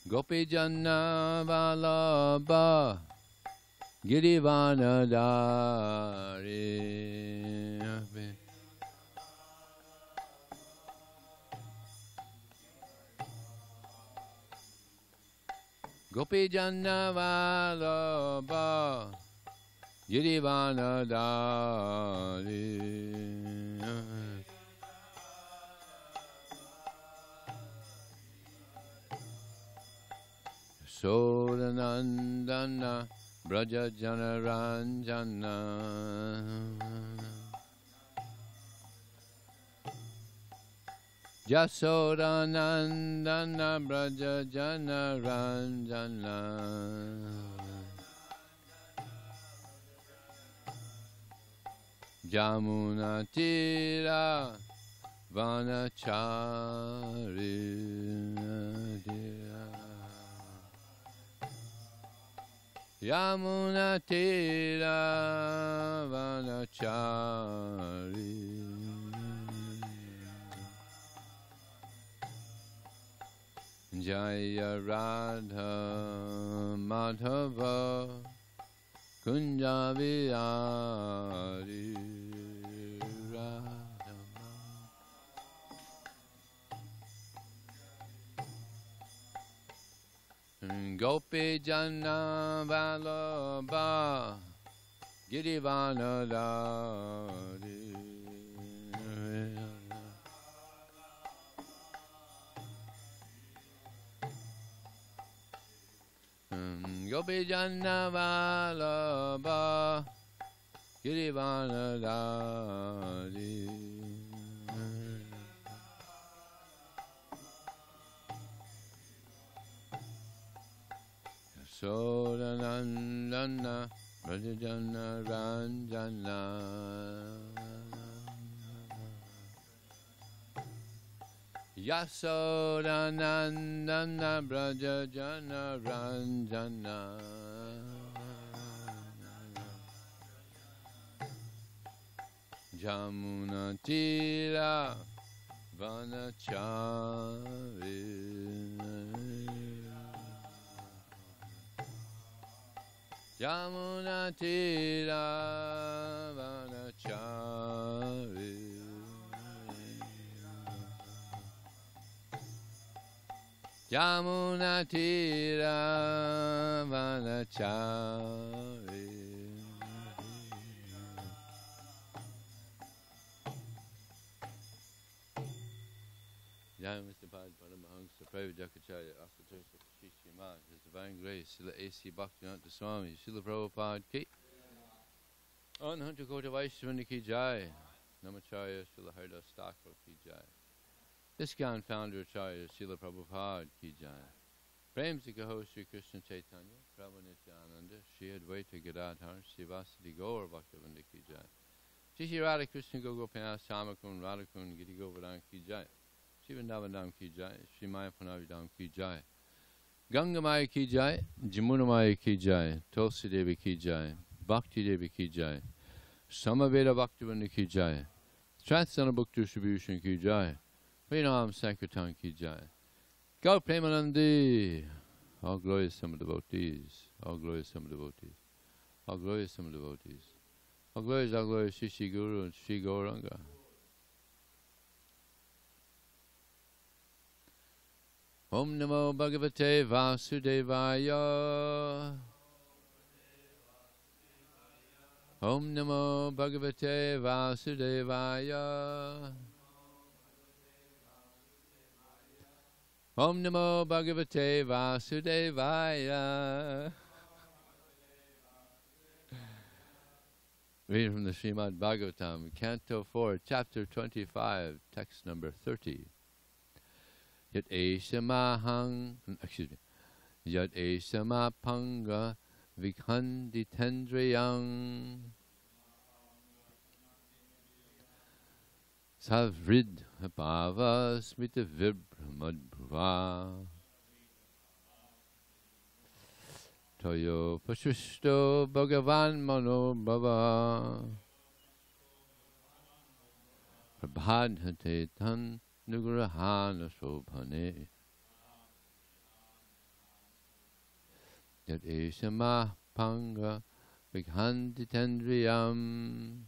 Gopi Janna Vallabha Girivanadari. Gopi Janna Vallabha Girivanadari. Sodanandana Braja Janaranjana Jasodanandana Braja Janaranjana Jamuna Tira Vanachari Yamuna Tira Vanachari Jaya Radha Madhava Kunja Vihari Radha Gopi Janna Vallabha Girivanadari Gopi Janna Vallabha Girivanadari Sodanandana Brajajana Ranjana Yasodanandana Brajajana Ranjana Jamuna Tira Vanachari Yamuna Tira Vanachari Yamuna Tira Vanachari Jai Mr. Pad Paramahansa Prabhujakacharya Asatosha Shishimad His Divine Grace Srila A.C. Bhaktivedanta Swami Srila Prabhupada Ki Anhanta Kota Vaishnavani Ki Jai Namacharya Srila Haridas Thakur Ki Jai ISKCON Founder Acharya Srila Prabhupada Ki Jai Prem Sikaho Sri Krishna Chaitanya Prabhu Nityananda Shri Advaita Gadadhar Sri Vasadi Gaur Bhaktivinoda Ki Jai Shri Radha Krishna Gopinath Samakun Radhakun Giri Govardhan Ki Jai Shri Vrindavandam Ki Jai Shri Maya Punavidam Ki Jai Ganga Maya Ki Jai Jamuna Maya Ki Jai Tulsi Devi Ki Jai Bhakti Devi Ki Jai Samaveda Bhaktivinoda Ki Jai Transcendental Book Distribution Ki Jai Harinam Sankirtan Ki Jai Gaur Premanandi All glorious summer devotees All glorious summer devotees All glorious summer devotees All glorious Shri Shri Guru and Shri Gauranga Om Namo Bhagavate Vasudevaya Om Namo Bhagavate Vasudevaya Om Namo Bhagavate Vasudevaya Reading from the srimadbhagavatam, Canto 4, Chapter 25, Text number 30. Yat eshamahang, Yat eshamapanga vikhanditendriyang Savrid bhava smita vibраmadbhava Toyo pashushto bhagavan mano bhava Prabhadhate tan nugrahana shobhane Yat Eshama Panga Vikhanti Tendriyam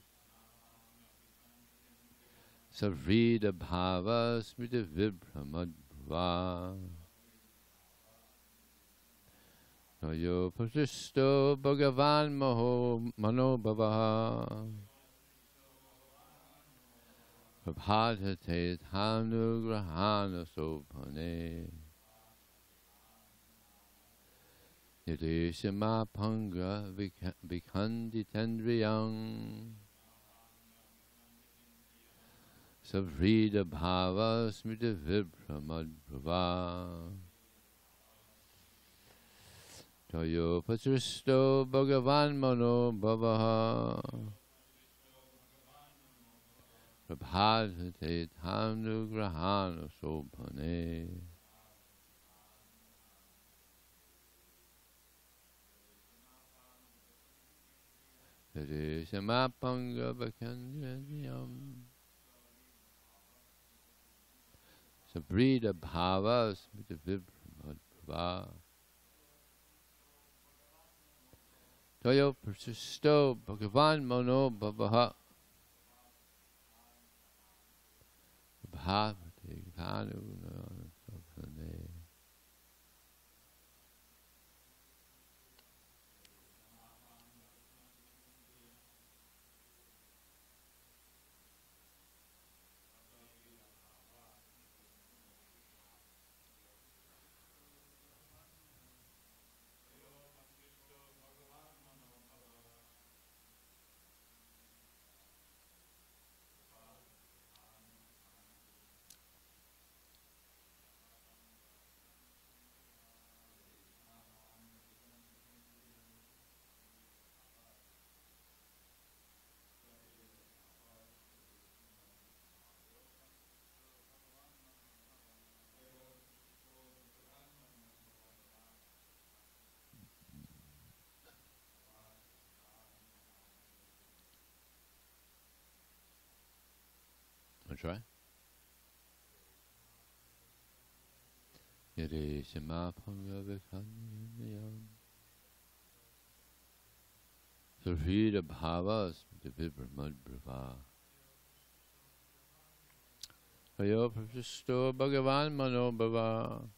Savrida Bhava Smrita Vibhamadva Yo Pasisto Bhagavan Manobhavaha Prabhadhate Dhanugrahana Sobhane Yadeshama Panga Vikhandi Tendriyam Savrida Bhava Smrita Vibhamadva Toyo Patristo Bhagavan Mano Bhavaha Prabhadhate Dhanugrahana Sobhane Samapanga Vakandriyam Sabrida Bhava Smrita Vibhamadva Toyo Persisto Bhagavan Mano Bhavaha Bhavati Dhanu Sobhane. Try. Yade Samapanga Vikhandiyam Sarvida Bhavas Vibhamadva Ayo Prasisto Bhagavan Manobhava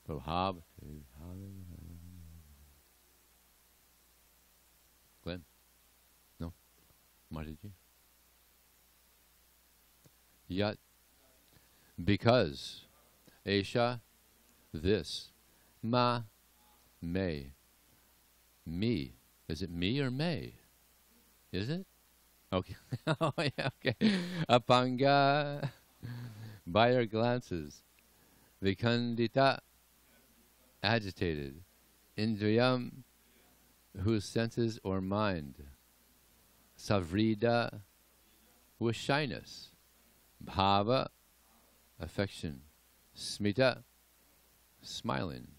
Prabhavati. Glenn? No? Mariji? Yat, because, Esha, this, ma, may, me. Is it me or may? Is it? Okay. Oh, yeah, okay. Apanga, by your glances. Vikandita, agitated. Indriyam, whose senses or mind. Savrida, with shyness. Bhava, affection. Smita, smiling.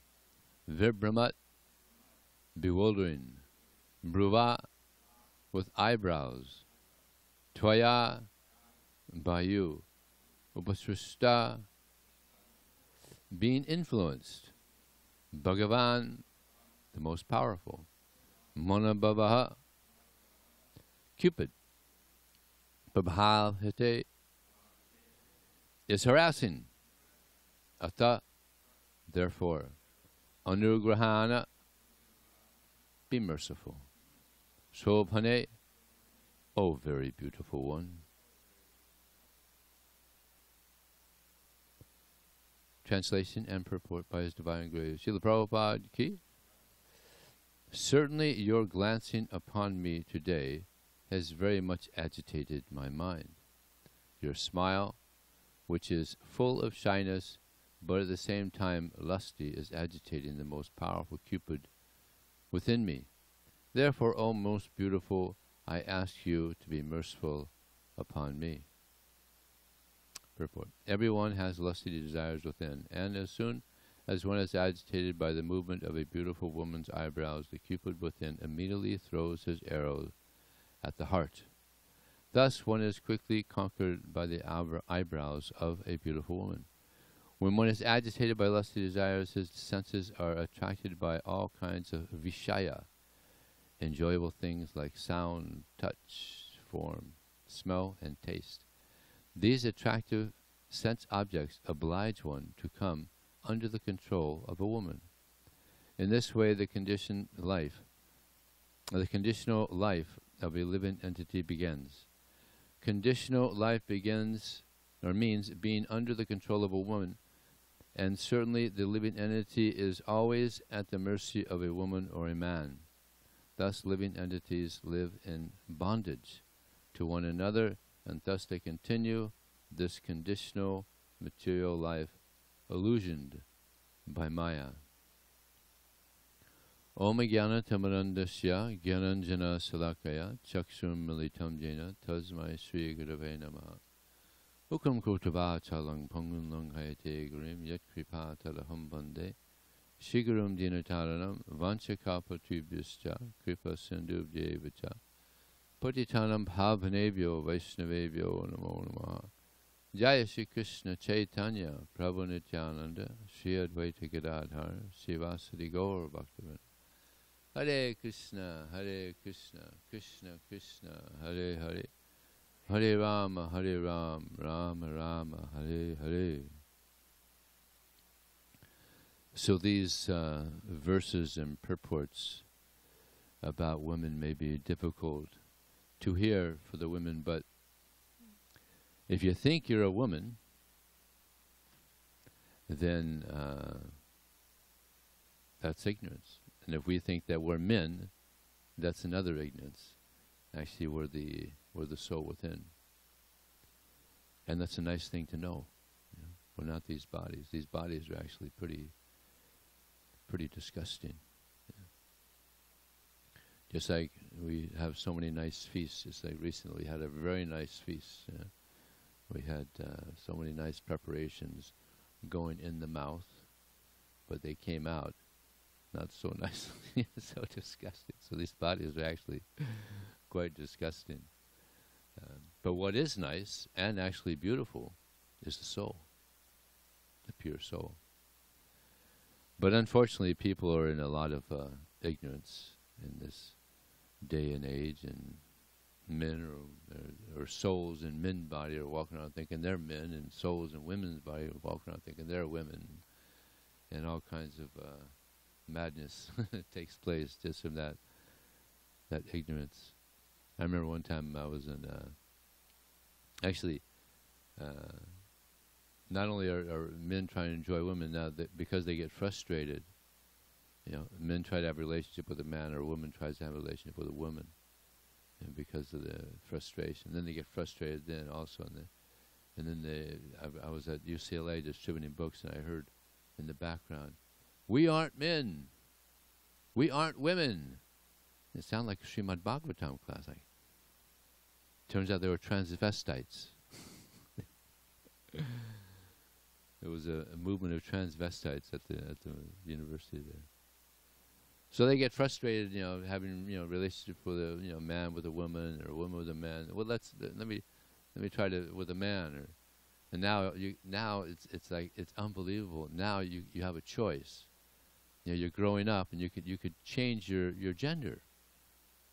Vibhramat, bewildering. Bhruva, with eyebrows. Tvaya, by you. Upasrishta, being influenced. Bhagavan, the most powerful. Manabhavaha, Cupid. Prabhavate, is harassing. Ata, therefore. Anugrahana, be merciful. Shobhane, O very beautiful one. Translation and purport by His Divine Grace. Srila Prabhupada ki. Certainly your glancing upon me today has very much agitated my mind. Your smile, which is full of shyness, but at the same time lusty, is agitating the most powerful Cupid within me. Therefore, O most beautiful, I ask you to be merciful upon me. Purport. Everyone has lusty desires within, and as soon as one is agitated by the movement of a beautiful woman's eyebrows, the Cupid within immediately throws his arrow at the heart. Thus one is quickly conquered by the eyebrows of a beautiful woman. When one is agitated by lusty desires, his senses are attracted by all kinds of vishaya, enjoyable things like sound, touch, form, smell, and taste. These attractive sense objects oblige one to come under the control of a woman. In this way, the conditional life of a living entity begins. Conditional life begins, or means being under the control of a woman, and certainly the living entity is always at the mercy of a woman or a man. Thus living entities live in bondage to one another, and thus they continue this conditional material life illusioned by Maya. Om Jnana Tamarandasya Jnananjana Salakaya Chakshum Militam Jena Tasmai Sri Gurave Namaha. Ukam Kurtava Chalang Pangun Lang Hayate Gurim Yat Kripa Talaham Bande Shigurum Dinataranam Vanchakapa Tribhuscha Kripa Sindhu Devacha Patitanam Bhavanebhyo Vaishnavebhyo Namo Namaha. Jaya Shri Krishna Chaitanya Prabhu Nityananda Shri Advaita Gadadhar Srivasadi Gaur Bhaktivinoda. Hare Krishna, Krishna Krishna, Hare Hare, Hare Rama, Rama Rama, Hare Hare. So these verses and purports about women may be difficult to hear for the women, but if you think you're a woman, then that's ignorance. And if we think that we're men, that's another ignorance. Actually, we're the soul within. And that's a nice thing to know. You know? We're not these bodies. These bodies are actually pretty disgusting. Yeah. Just like we have so many nice feasts. Just like recently we had a very nice feast. Yeah. We had so many nice preparations going in the mouth, but they came out not so nice, so disgusting. So these bodies are actually quite disgusting. But what is nice and actually beautiful is the soul, the pure soul. But unfortunately, people are in a lot of ignorance in this day and age, and men or souls in men's body are walking around thinking they're men, and souls in women's body are walking around thinking they're women, and all kinds of madness takes place just from that ignorance. I remember one time I was in not only are men trying to enjoy women now, because they get frustrated, you know, men try to have a relationship with a man, or a woman tries to have a relationship with a woman, and because of the frustration, then they get frustrated then also, and then I was at UCLA distributing books, and I heard in the background, "We aren't men. We aren't women." It sounded like a srimadbhagavatam class. Turns out they were transvestites. There was a movement of transvestites at the university there. So they get frustrated, you know, having, you know, relationship with a man with a woman, or a woman with a man. Well, let me try to with a man, and now it's like it's unbelievable. Now you have a choice. You know, you're growing up, and you could change your gender.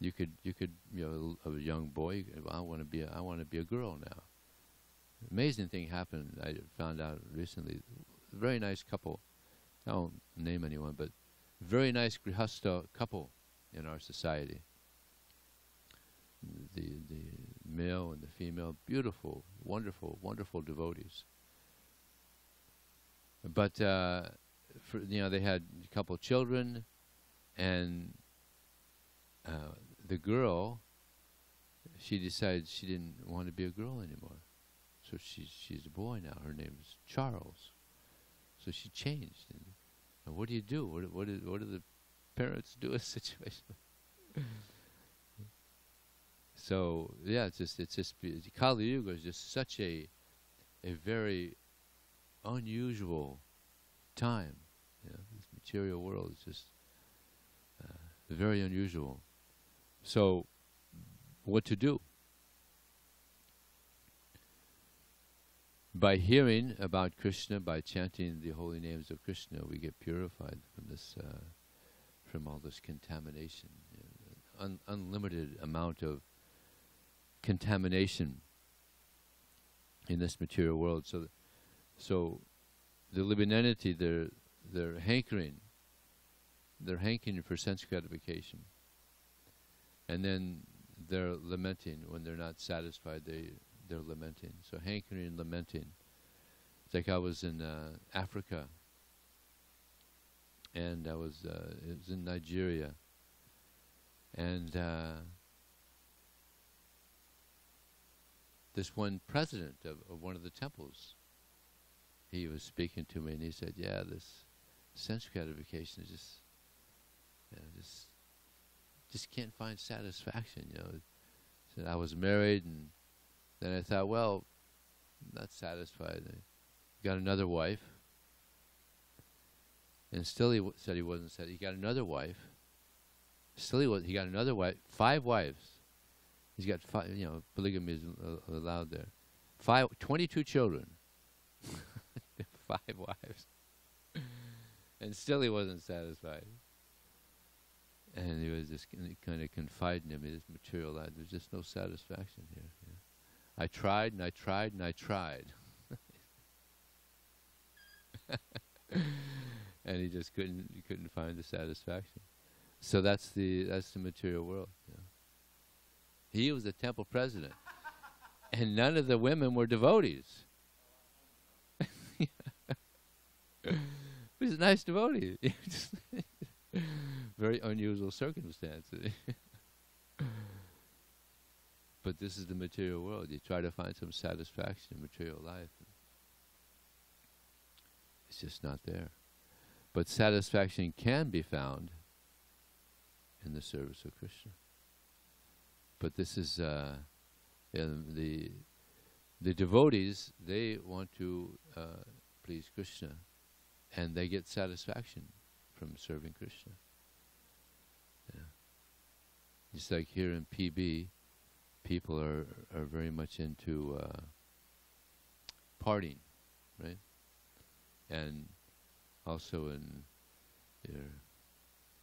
You could a young boy, I want to be a girl now. Amazing thing happened. I found out recently. A very nice couple. I won't name anyone, but very nice grihasta couple in our society. The male and the female, beautiful, wonderful devotees. But they had a couple children, and the girl, she decided she didn't want to be a girl anymore. So she's a boy now. Her name is Charles. So she changed. And what do you do? What do the parents do in a situation? So yeah, it's just Kali Yuga is just such a very unusual time. You know, this material world is just very unusual. So, what to do? by hearing about Krishna, by chanting the holy names of Krishna, we get purified from this, from all this contamination. Unlimited amount of contamination in this material world. So the living entity, they're hankering for sense gratification, and then they're lamenting when they're not satisfied. They're lamenting. So hankering and lamenting. It's like I was in Africa, and it was in Nigeria, and this one president of one of the temples, he was speaking to me, and he said, "Yeah, this sense gratification is just can't find satisfaction." Said I was married, and then I thought, well, I'm not satisfied. I got another wife, and still he said he wasn't satisfied. He got another wife. Still he got another wife. 5 wives. He's got 5. Polygamy is allowed there. 22 children. 5 wives. And still he wasn't satisfied. And he was just kind of confiding in me, this material life. There's just no satisfaction here. I tried and I tried and I tried. And he just couldn't find the satisfaction. So that's the material world. He was the temple president, and none of the women were devotees. He's a nice devotee. Very unusual circumstances. But this is the material world. You try to find some satisfaction in material life. It's just not there. But satisfaction can be found in the service of Krishna. But this is the devotees. They want to please Krishna, and they get satisfaction from serving Krishna. Just like here in PB, people are very much into partying, right? And also in their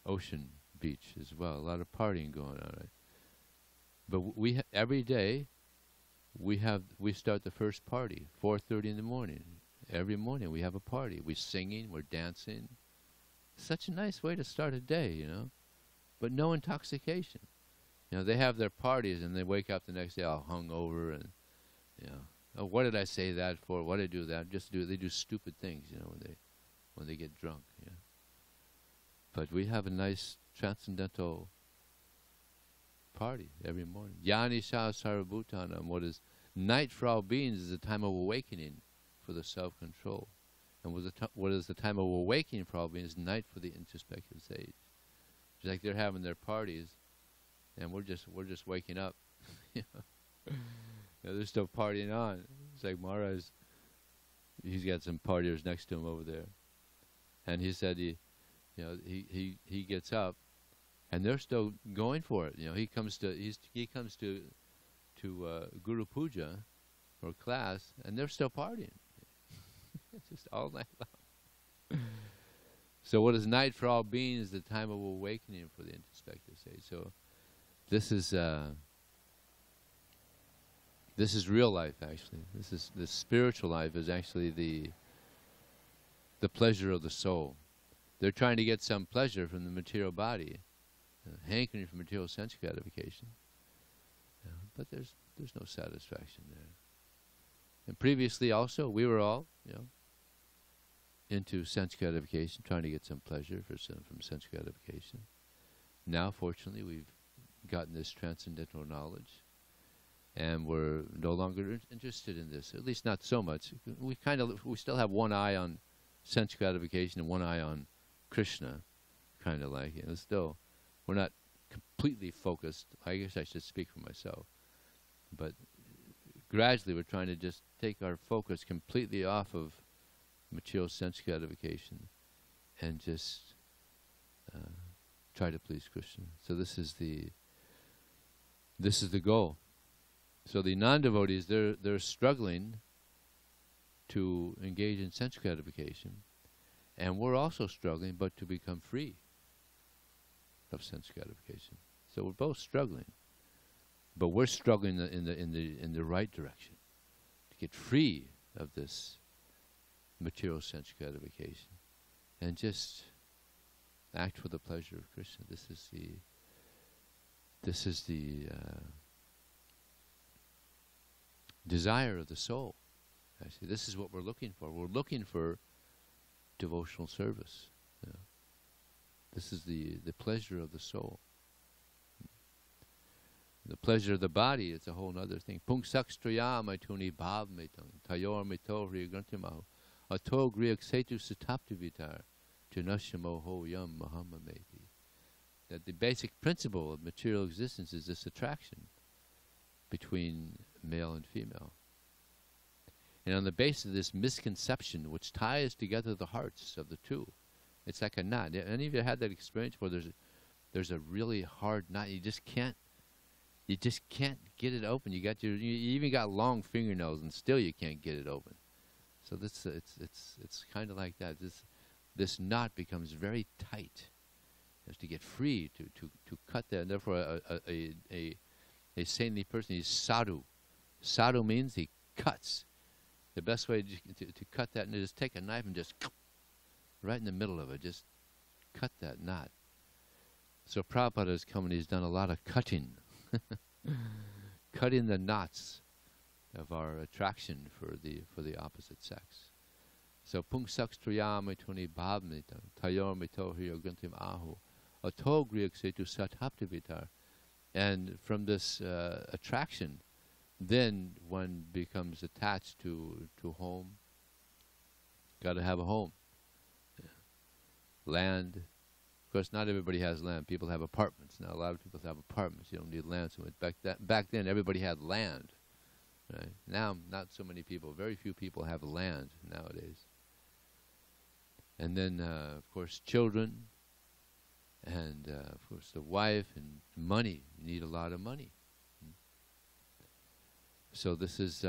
Ocean Beach as well, a lot of partying going on, right? But every day we start the first party 4:30 in the morning. Every morning we have a party. We're singing, we're dancing. Such a nice way to start a day, But no intoxication. They have their parties and they wake up the next day all hungover and, oh, what did I say that for? What did I do that? They do stupid things, when they get drunk. But we have a nice transcendental party every morning. Yani Sha Sarvabhutanam. What is night for all beings is a time of awakening for the self-control. And what is the time of awakening for all beings? Night for the introspective sage. It's like they're having their parties, and we're just waking up. They're still partying on. It's like Maharaj. He's got some partiers next to him over there, and he said he gets up, and they're still going for it. He comes to Guru Puja or class, and they're still partying. Just all night long. So what is night for all beings? The time of awakening for the introspective stage. So this is real life, actually. The spiritual life is actually the pleasure of the soul. They're trying to get some pleasure from the material body, hankering for material sense gratification. But there's no satisfaction there. And previously also, we were all, into sense gratification, trying to get some pleasure from sense gratification. Now, fortunately, we've gotten this transcendental knowledge, and we're no longer interested in this. At least not so much. We still have one eye on sense gratification and one eye on Krishna, kind of like. Still, we're not completely focused. I guess I should speak for myself, but gradually we're trying to just take our focus completely off of material sense gratification and just try to please Krishna. So this is the goal. So the non-devotees, they're struggling to engage in sense gratification, and we're also struggling, but to become free of sense gratification. So we're both struggling, but we're struggling in the right direction to get free of this material sense gratification and just act for the pleasure of Krishna. This is the desire of the soul. Actually, this is what we're looking for. We're looking for devotional service. You know. This is the pleasure of the soul. The pleasure of the body is a whole other thing. Pungsakstraya maituni bhav metang tayor mito hriyagrantimaho ato griyak setu sataptivitar tunashamo ho yam mahamameti. That the basic principle of material existence is this attraction between male and female. And on the basis of this misconception which ties together the hearts of the two, it's like a knot. Any of you had that experience where there's a really hard knot, you just can't get it open. You even got long fingernails and still you can't get it open. So it's kind of like that. This knot becomes very tight. You have to get free to cut that. And therefore a saintly person is sadhu. Sadhu means he cuts. The best way to cut that is take a knife and just right in the middle of it, just cut that knot. So Prabhupada has come and he's done a lot of cutting. Cutting the knots of our attraction for the opposite sex. So pungsakstriyamaituni bhavmita tayormito hyogantim ahu atogriyak setu sataptivitar. And from this attraction, then one becomes attached to home. Got to have a home. Yeah. Land. Of course, not everybody has land. People have apartments. Now, a lot of people have apartments. You don't need land so much. Back then, everybody had land. Right? Now, not so many people. Very few people have land nowadays. And then, of course, children. And, of course, the wife and money. You need a lot of money. So this is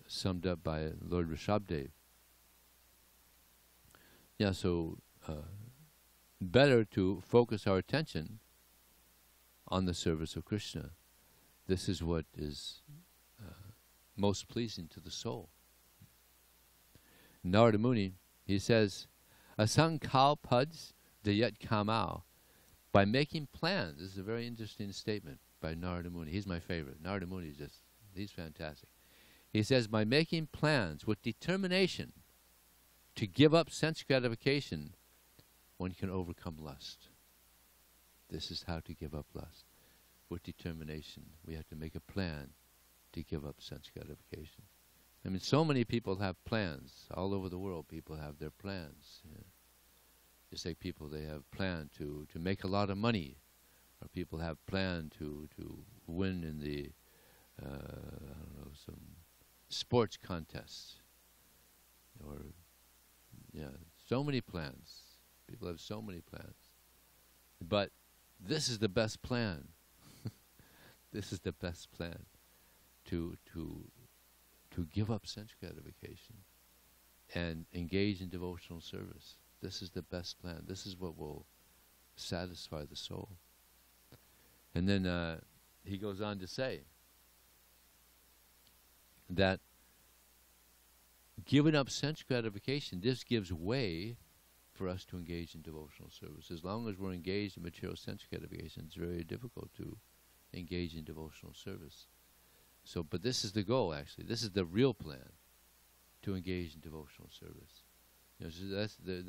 summed up by Lord Rishabdev. Yeah, so better to focus our attention on the service of Krishna. This is what is most pleasing to the soul. Narada Muni, he says, Asankal pads dayat kamau. By making plans, this is a very interesting statement by Narada Muni. He's my favorite. Narada Muni is just, he's fantastic. He says, by making plans with determination to give up sense gratification, one can overcome lust. This is how to give up lust. With determination, we have to make a plan to give up sense gratification. I mean, so many people have plans. All over the world, people have their plans. You know. Just like people, they have planned to make a lot of money, or people have planned to win in the, I don't know, some sports contests, or, yeah, so many plans. People have so many plans. But this is the best plan. This is the best plan to give up sense gratification and engage in devotional service. This is the best plan. This is what will satisfy the soul. And then he goes on to say that giving up sense gratification, this gives way for us to engage in devotional service. As long as we're engaged in material sense gratification, it's very difficult to engage in devotional service. So, but this is the goal, actually. This is the real plan, to engage in devotional service. You know, so that's the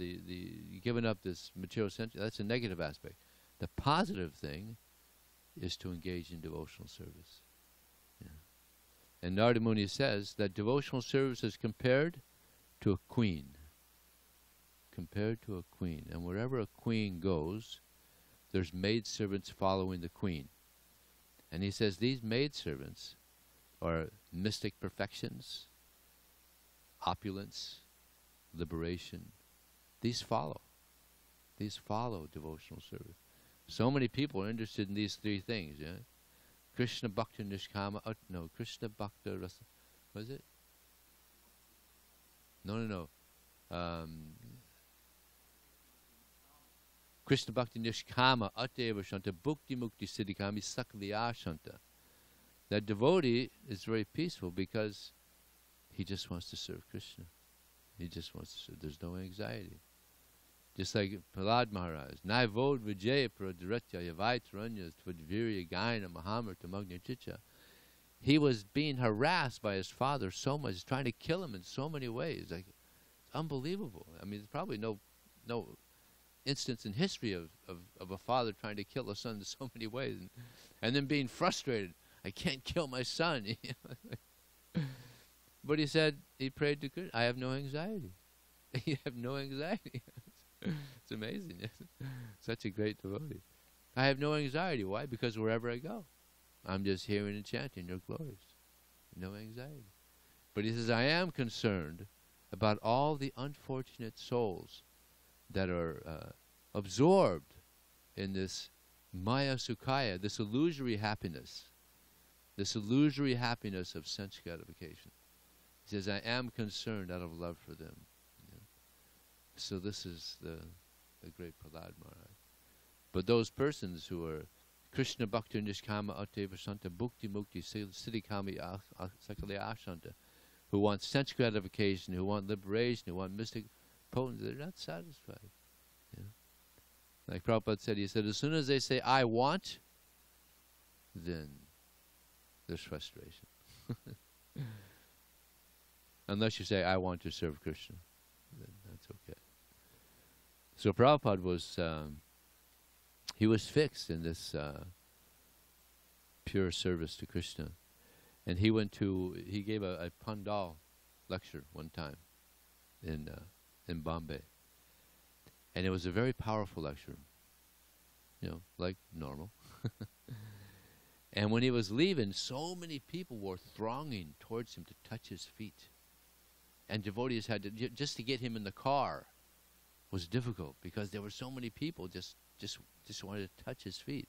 giving up this material sense. That's a negative aspect. The positive thing is to engage in devotional service. Yeah. And Narada Muni says that devotional service is compared to a queen. Compared to a queen. And wherever a queen goes, there's maidservants following the queen. And he says these maidservants are mystic perfections, opulence, liberation. These follow. These follow devotional service. So many people are interested in these three things, yeah? Krishna Bhakta Nishkama, no, Krishna Bhakta Rasa, what is it? No. Krishna Bhakti Nishkama Ateva Shanta Bhukti Mukti Siddhikami Sakliya Shanta. That devotee is very peaceful because he just wants to serve Krishna. He just wants to serve. There's no anxiety. Just like Prahlad Maharaj. Naivod Vijaya Pradiratya Yavai Taranya Tvadvirya Gaina Mahamar Tamagna Chicha. He was being harassed by his father so much, trying to kill him in so many ways. Like, it's unbelievable. I mean, there's probably no instance in history of a father trying to kill a son in so many ways, and then being frustrated. I can't kill my son. But he said, he prayed to Krishna, I have no anxiety. You have no anxiety. It's amazing. Such a great devotee. I have no anxiety. Why? Because wherever I go, I'm just hearing and chanting your glories. No anxiety. But he says, I am concerned about all the unfortunate souls that are absorbed in this maya sukhaya, this illusory happiness of sense gratification. He says, I am concerned out of love for them. Yeah. So this is the great Prahlad Maharaj. But those persons who are Krishna Bhakti Nishkama Ateva Shanta Bhukti Mukti Siddhikami Sakali Ashanta, who want sense gratification, who want liberation, who want mystic potency, they're not satisfied. Yeah. Like Prabhupada said, he said, as soon as they say, I want, then there's frustration. Unless you say, I want to serve Krishna, then that's okay. So Prabhupada was, he was fixed in this pure service to Krishna. And he gave a Pandal lecture one time in Bombay. And it was a very powerful lecture, like normal. And when he was leaving, so many people were thronging towards him to touch his feet. And devotees had to, just to get him in the car was difficult because there were so many people just wanted to touch his feet.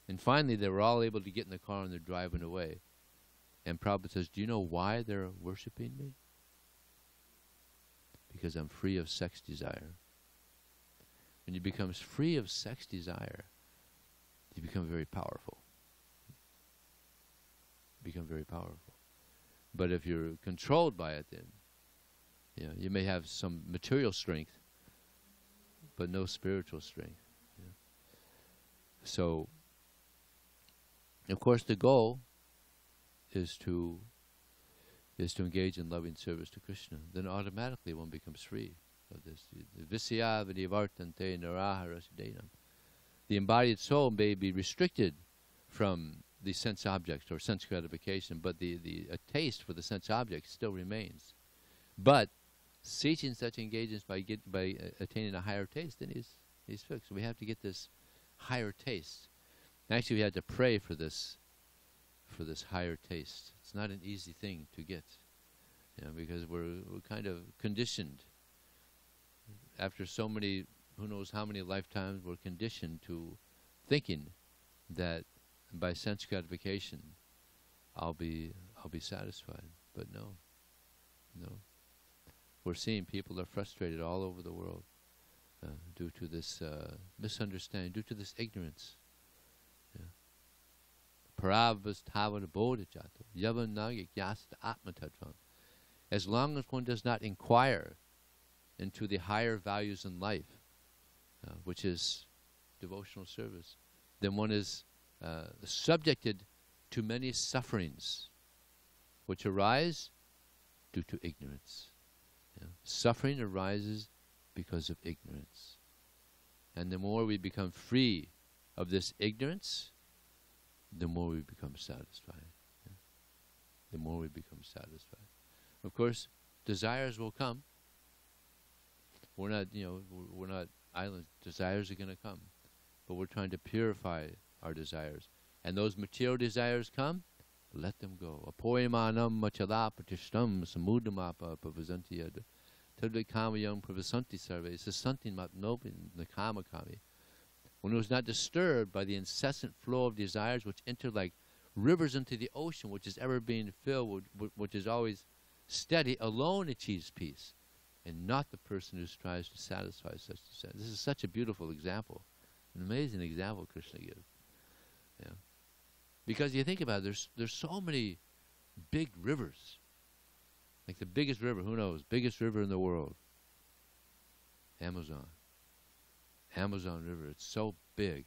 And finally they were all able to get in the car and they're driving away. And Prabhupada says, do you know why they're worshipping me? Because I'm free of sex desire. When you become free of sex desire, you become very powerful. You become very powerful. But if you're controlled by it, then you may have some material strength, but no spiritual strength. Yeah. So, of course, the goal is to engage in loving service to Krishna. Then automatically one becomes free of this. Visya vinivartante naraharasadenam. The embodied soul may be restricted from the sense objects or sense gratification, but a taste for the sense object still remains. But ceasing such engagements by attaining a higher taste, then he's fixed. So we have to get this higher taste. Actually, we had to pray for this higher taste. It's not an easy thing to get, because we're kind of conditioned. After so many, who knows how many lifetimes, we're conditioned to thinking that by sense gratification, I'll be satisfied. But no. We're seeing people are frustrated all over the world due to this misunderstanding, due to this ignorance. As long as one does not inquire into the higher values in life, which is devotional service, then one is subjected to many sufferings which arise due to ignorance. Suffering arises because of ignorance. And the more we become free of this ignorance, the more we become satisfied. The more we become satisfied. Of course, desires will come. We're not islands. Desires are going to come. But we're trying to purify our desires. And those material desires come, let them go. Apoyamanam machalapatishtam samudamapa pavasantiyad tadvikamayam pravasanti sarve sasantin matnopin nakamakami. When it was not disturbed by the incessant flow of desires which enter like rivers into the ocean, which is ever being filled, which is always steady alone achieves peace, and not the person who strives to satisfy such desires. This is such a beautiful example, an amazing example Krishna gives. Yeah. Because you think about it, there's so many big rivers. Like the biggest river, who knows? Biggest river in the world. Amazon. Amazon River. It's so big.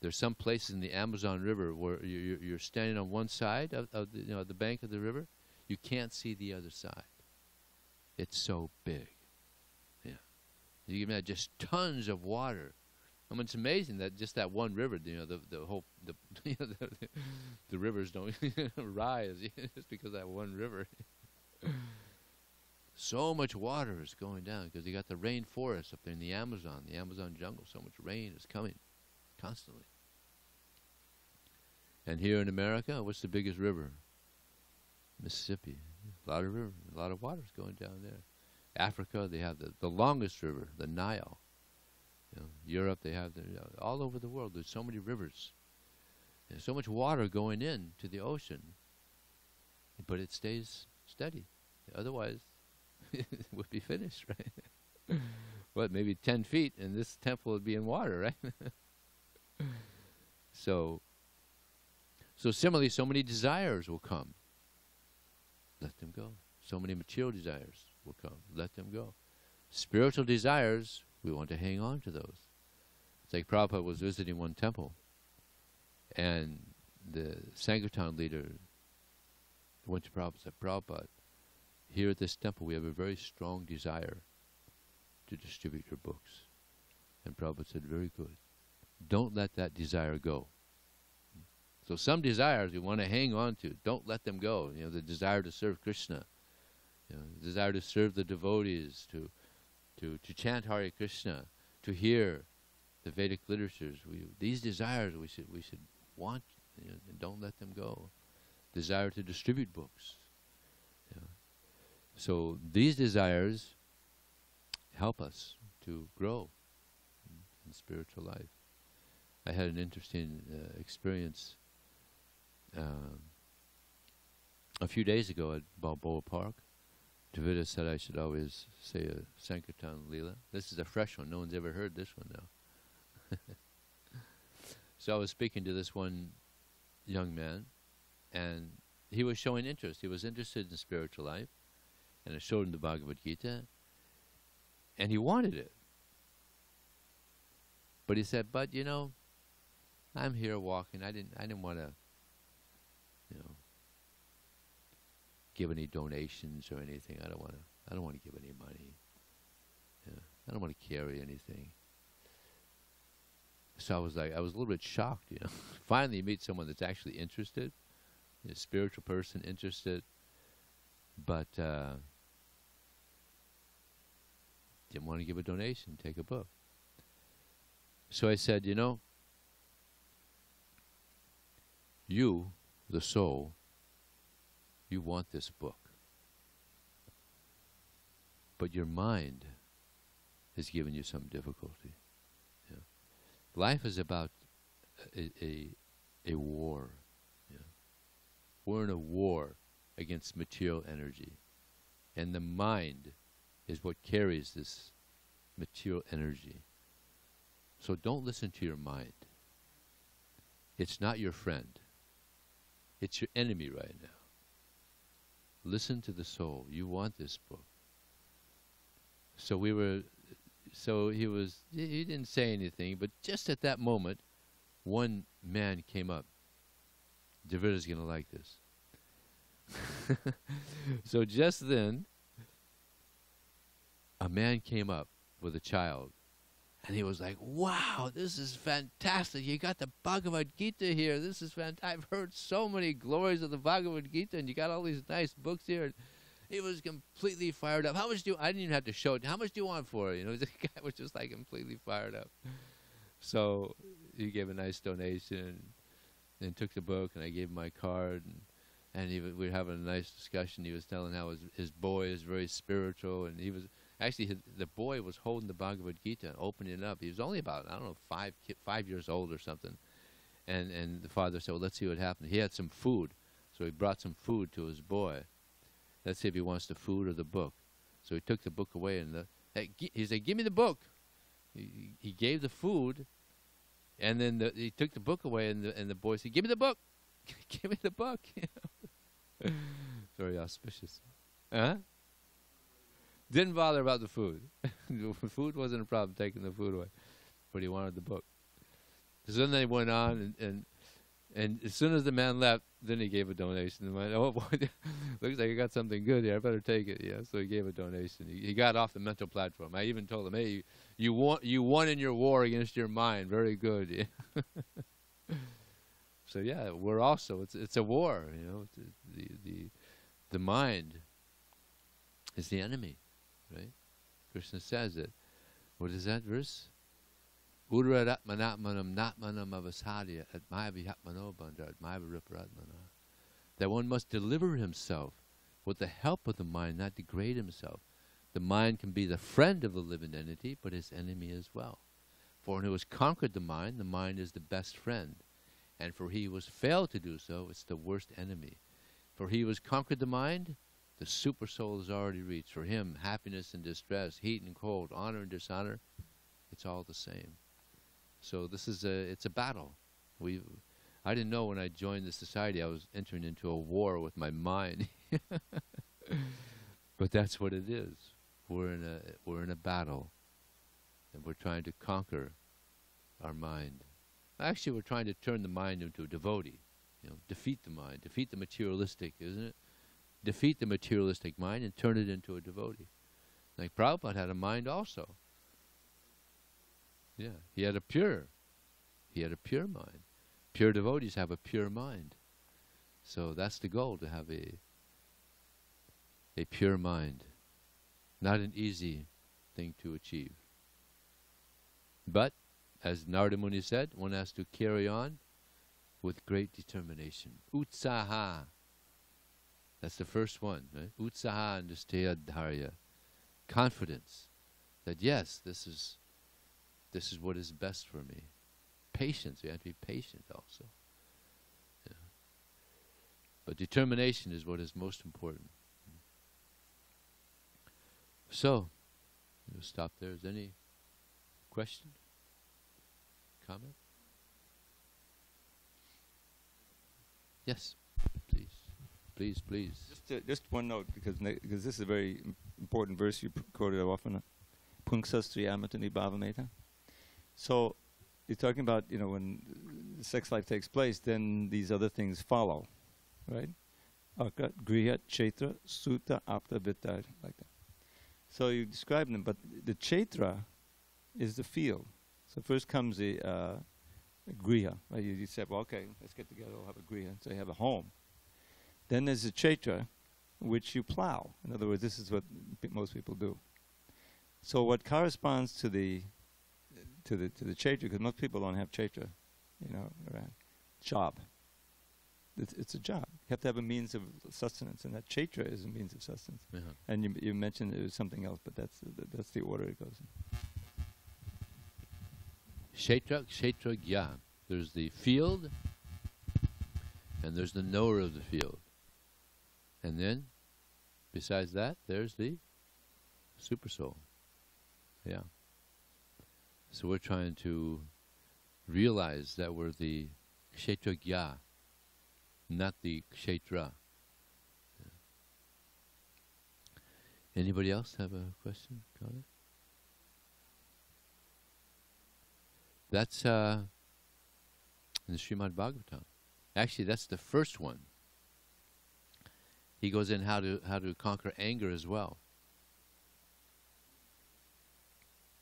There's some places in the Amazon River where you're standing on one side of the bank of the river. You can't see the other side. It's so big. Yeah. You can imagine just tons of water. I mean, it's amazing that just that one river, the whole the rivers don't rise just because of that one river. So much water is going down because you got the rainforest up there in the Amazon jungle. So much rain is coming constantly. And here in America, what's the biggest river? Mississippi. A lot of river, a lot of water is going down there. Africa, they have the longest river, the Nile. Europe, they have all over the world. There's so many rivers. There's so much water going into the ocean, but it stays steady. Otherwise, it would be finished, right? What, maybe 10 feet, and this temple would be in water, right? So similarly, so many desires will come. Let them go. So many material desires will come. Let them go. Spiritual desires, we want to hang on to those. It's like Prabhupada was visiting one temple, and the Sankirtan leader went to Prabhupada and said, Prabhupada, here at this temple we have a very strong desire to distribute your books. And Prabhupada said, very good. Don't let that desire go. So some desires we want to hang on to. Don't let them go. The desire to serve Krishna, the desire to serve the devotees, to chant Hare Krishna, to hear the Vedic literatures. These desires we should want, and don't let them go. Desire to distribute books. So these desires help us to grow in spiritual life. I had an interesting experience a few days ago at Balboa Park. Davida said I should always say a Sankirtan Leela. This is a fresh one. No one's ever heard this one now. So I was speaking to this one young man, and he was showing interest. He was interested in spiritual life, and I showed him the Bhagavad Gita, and he wanted it. But he said, but I'm here walking. I didn't want to give any donations or anything. I don't want to give any money. I don't want to carry anything. So I was a little bit shocked. Finally, you meet someone that's actually interested, a spiritual person interested, but didn't want to give a donation, take a book. So I said, you, the soul, you want this book. But your mind has given you some difficulty. Life is about a war. We're in a war against material energy. And the mind is what carries this material energy. So don't listen to your mind. It's not your friend. It's your enemy right now. Listen to the soul. You want this book. He didn't say anything, but just at that moment, one man came up. Davida's going to like this. So just then, a man came up with a child, and he was like, wow, this is fantastic. You got the Bhagavad Gita here. This is fantastic. I've heard so many glories of the Bhagavad Gita, and you got all these nice books here. He was completely fired up. How much I didn't even have to show it. How much do you want for it? The guy was just like completely fired up. So he gave a nice donation and took the book, and I gave him my card, and we were having a nice discussion. He was telling how his boy is very spiritual, and he was actually the boy was holding the Bhagavad Gita and opening it up. He was only about 5 years old or something, and the father said, well, let's see what happened. He had some food, so he brought some food to his boy. Let's see if he wants the food or the book. So he took the book away, and he said, "Give me the book." He gave the food, and then he took the book away, and the boy said, "Give me the book." Give me the book. Very auspicious. Didn't bother about the food. The food wasn't a problem, taking the food away, but he wanted the book. So then they went on, and as soon as the man left, then he gave a donation. The man, oh boy, looks like I got something good here. I better take it. Yeah, so he gave a donation. He got off the mental platform. I even told him, "Hey, you won in your war against your mind. Very good." So yeah, we're also it's a war. You know, the mind is the enemy, right? Krishna says it. What is that verse? That one must deliver himself with the help of the mind, not degrade himself. The mind can be the friend of the living entity, but his enemy as well. For one who has conquered the mind is the best friend. And for he who has failed to do so, it's the worst enemy. For he who has conquered the mind, the super soul is already reached. For him, happiness and distress, heat and cold, honor and dishonor, it's all the same. So this is it's a battle. I didn't know when I joined the society I was entering into a war with my mind. But that's what it is. We're in a battle, and we're trying to conquer our mind. Actually, we're trying to turn the mind into a devotee. You know, defeat the mind, defeat the materialistic, isn't it? Defeat the materialistic mind and turn it into a devotee. Like Prabhupada had a mind also. Yeah, he had a pure mind. Pure devotees have a pure mind. So that's the goal, to have a pure mind. Not an easy thing to achieve. But, as Narada Muni said, one has to carry on with great determination. Utsaha. That's the first one, right? Utsaha and nisteyadharya. Confidence that yes, this is what is best for me. Patience, you have to be patient also. Yeah. But determination is what is most important. So, we'll stop there. Is there any question? Comment? Yes, please. Please, please. Just one note, because this is a very important verse you quoted often. Pungsastri amatani bhavameta. So, you're talking about, you know, when the sex life takes place, then these other things follow, right? Arka, griha, kshetra, sutta, apta, vittar, like that. So you describe them, but the kshetra is the field. So first comes the griha, right? You said, well, okay, let's get together, we'll have a griha, so you have a home. Then there's the kshetra, which you plow. In other words, this is what most people do. So what corresponds to the kshetra, because most people don't have kshetra, you know, around. Job. It's a job. You have to have a means of sustenance, and that kshetra is a means of sustenance. And you mentioned it was something else, but that's the order it goes in. Kshetra gya. There's the field, and there's the knower of the field. And then, besides that, there's the super soul. Yeah. So we're trying to realize that we're the kshetra gya, not the kshetra. Yeah. Anybody else have a question, comment? That's in the srimadbhagavatam. Actually, that's the first one. He goes in how to conquer anger as well.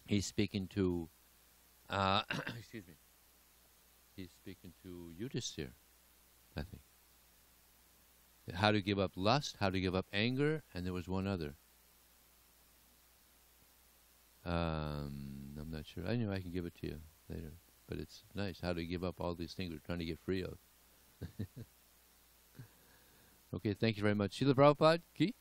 He's speaking to, excuse me. He's speaking to Yudhisthira, I think. How to give up lust, how to give up anger, and there was one other. I'm not sure. I know I can give it to you later, but it's nice how to give up all these things we're trying to get free of. Okay, thank you very much. Srila Prabhupada, Ki?